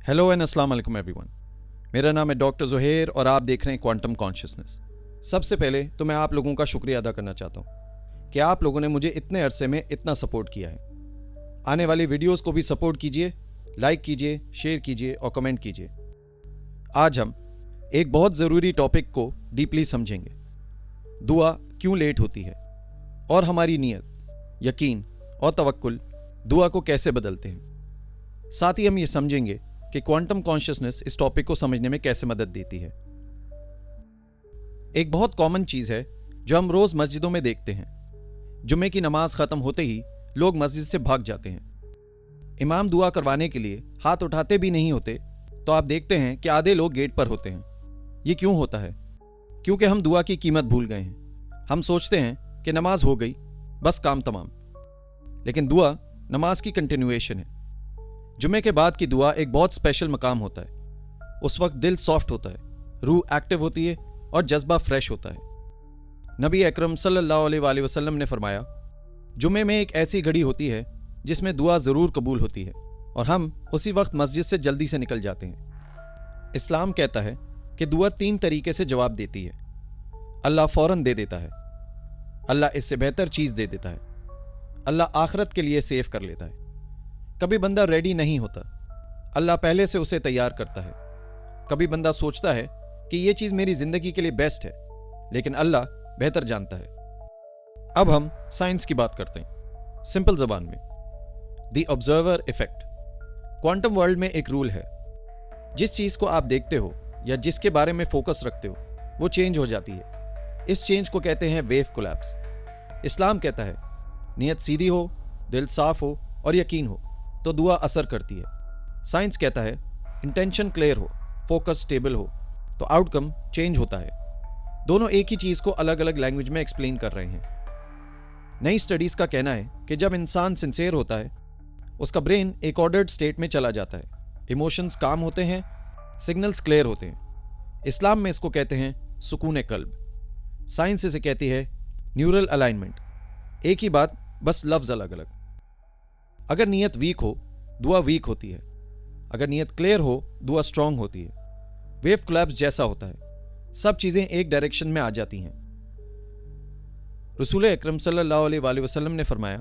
Hello and अस्सलाम वालेकुम everyone. मेरा नाम है डॉक्टर ज़ुहैर और आप देख रहे हैं क्वांटम कॉन्शियसनेस। सबसे पहले तो मैं आप लोगों का शुक्रिया अदा करना चाहता हूँ कि आप लोगों ने मुझे इतने अरसे में इतना सपोर्ट किया है। आने वाली वीडियोस को भी सपोर्ट कीजिए, लाइक कीजिए, शेयर कीजिए और कमेंट कीजिए। आज हम एक बहुत ज़रूरी टॉपिक को डीपली समझेंगे। दुआ क्यों लेट होती है और हमारी नीयत, यकीन और तवक्कुल दुआ को कैसे बदलते हैं। साथ ही हम ये समझेंगे कि क्वांटम कॉन्शियसनेस इस टॉपिक को समझने में कैसे मदद देती है। एक बहुत कॉमन चीज़ है जो हम रोज़ मस्जिदों में देखते हैं। जुम्मे की नमाज ख़त्म होते ही लोग मस्जिद से भाग जाते हैं। इमाम दुआ करवाने के लिए हाथ उठाते भी नहीं होते तो आप देखते हैं कि आधे लोग गेट पर होते हैं। ये क्यों होता है? क्योंकि हम दुआ की कीमत भूल गए हैं। हम सोचते हैं कि नमाज हो गई, बस काम तमाम। लेकिन दुआ नमाज की कंटिन्यूएशन है। जुम्मे के बाद की दुआ एक बहुत स्पेशल मकाम होता है। उस वक्त दिल सॉफ्ट होता है, रूह एक्टिव होती है और जज्बा फ्रेश होता है। नबी अकरम सल्लल्लाहु अलैहि वसल्लम ने फरमाया, जुम्मे में एक ऐसी घड़ी होती है जिसमें दुआ ज़रूर कबूल होती है और हम उसी वक्त मस्जिद से जल्दी से निकल जाते हैं। इस्लाम कहता है कि दुआ 3 तरीके से जवाब देती है। अल्लाह फ़ौरन दे देता है, अल्लाह इससे बेहतर चीज़ दे देता है, अल्लाह आखिरत के लिए सेव कर लेता है। कभी बंदा रेडी नहीं होता, अल्लाह पहले से उसे तैयार करता है। कभी बंदा सोचता है कि ये चीज़ मेरी ज़िंदगी के लिए बेस्ट है, लेकिन अल्लाह बेहतर जानता है। अब हम साइंस की बात करते हैं, सिंपल ज़बान में। The observer effect. Quantum world में एक रूल है, जिस चीज़ को आप देखते हो या जिसके बारे में फोकस रखते हो वो चेंज हो जाती है। इस चेंज को कहते हैं वेव कोलैप्स। इस्लाम कहता है नीयत सीधी हो, दिल साफ हो और यकीन हो तो दुआ असर करती है। साइंस कहता है इंटेंशन क्लियर हो, फोकस स्टेबल हो तो आउटकम चेंज होता है। दोनों एक ही चीज़ को अलग अलग लैंग्वेज में एक्सप्लेन कर रहे हैं। नई स्टडीज़ का कहना है कि जब इंसान सिंसियर होता है उसका ब्रेन एक ऑर्डर्ड स्टेट में चला जाता है, इमोशंस काम होते हैं, सिग्नल्स क्लियर होते हैं। इस्लाम में इसको कहते हैं सुकून कल्ब। साइंस इसे कहती है न्यूरल अलाइनमेंट। एक ही बात, बस लफ्ज़ अलग अलग। अगर नीयत वीक हो दुआ वीक होती है, अगर नीयत क्लियर हो दुआ स्ट्रांग होती है। वेव कोलैप्स जैसा होता है, सब चीज़ें एक डायरेक्शन में आ जाती हैं। रसूल अकरम सल्लल्लाहु अलैहि वसल्लम ने फरमाया,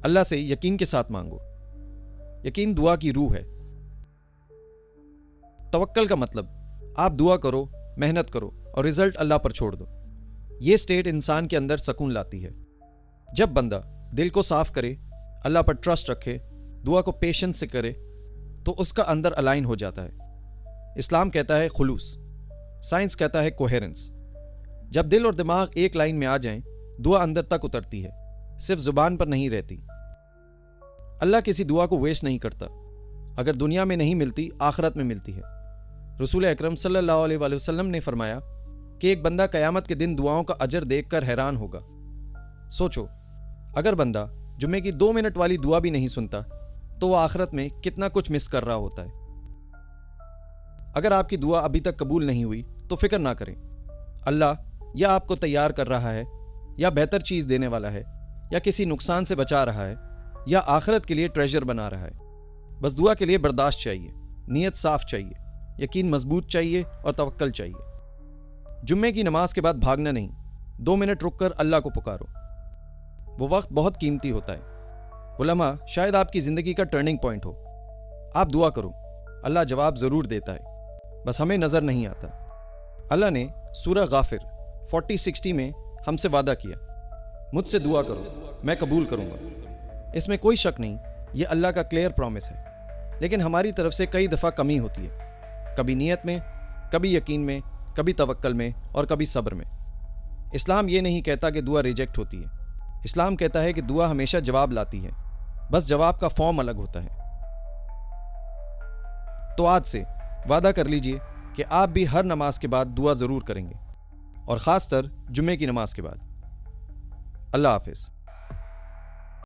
अल्लाह से यकीन के साथ मांगो। यकीन दुआ की रूह है। तवक्कल का मतलब आप दुआ करो, मेहनत करो और रिजल्ट अल्लाह पर छोड़ दो। ये स्टेट इंसान के अंदर सुकून लाती है। जब बंदा दिल को साफ करे, अल्लाह पर ट्रस्ट रखे, दुआ को पेशेंस से करे तो उसका अंदर अलाइन हो जाता है। इस्लाम कहता है खुलूस, साइंस कहता है कोहेरेंस। जब दिल और दिमाग एक लाइन में आ जाएं, दुआ अंदर तक उतरती है, सिर्फ जुबान पर नहीं रहती। अल्लाह किसी दुआ को वेस्ट नहीं करता। अगर दुनिया में नहीं मिलती, आखिरत में मिलती है। रसूल अकरम सल्लल्लाहु अलैहि वसल्लम ने फरमाया कि एक बंदा क़यामत के दिन दुआओं का अजर देखकर हैरान होगा। सोचो, अगर बंदा जुम्मे की 2 मिनट वाली दुआ भी नहीं सुनता तो वो आखिरत में कितना कुछ मिस कर रहा होता है। अगर आपकी दुआ अभी तक कबूल नहीं हुई तो फिक्र ना करें। अल्लाह या आपको तैयार कर रहा है, या बेहतर चीज़ देने वाला है, या किसी नुकसान से बचा रहा है, या आखिरत के लिए ट्रेजर बना रहा है। बस दुआ के लिए बर्दाश्त चाहिए, नीयत साफ चाहिए, यकीन मजबूत चाहिए और तवक्कल चाहिए। जुम्मे की नमाज के बाद भागना नहीं, 2 मिनट रुक कर अल्लाह को पुकारो। वो वक्त बहुत कीमती होता है। वो लम्हा शायद आपकी ज़िंदगी का टर्निंग पॉइंट हो। आप दुआ करो, अल्लाह जवाब ज़रूर देता है, बस हमें नज़र नहीं आता। अल्लाह ने सूरह गाफिर 40-60 में हमसे वादा किया, मुझसे दुआ करो मैं कबूल करूँगा। इसमें कोई शक नहीं, ये अल्लाह का क्लियर प्रॉमिस है। लेकिन हमारी तरफ से कई दफ़ा कमी होती है, कभी नीयत में, कभी यकीन में, कभी तवक्कल में और कभी सब्र में। इस्लाम ये नहीं कहता कि दुआ रिजेक्ट होती है। इस्लाम कहता है कि दुआ हमेशा जवाब लाती है, बस जवाब का फॉर्म अलग होता है। तो आज से वादा कर लीजिए कि आप भी हर नमाज के बाद दुआ ज़रूर करेंगे, और ख़ासतर जुम्मे की नमाज के बाद। अल्लाह हाफ़िज़।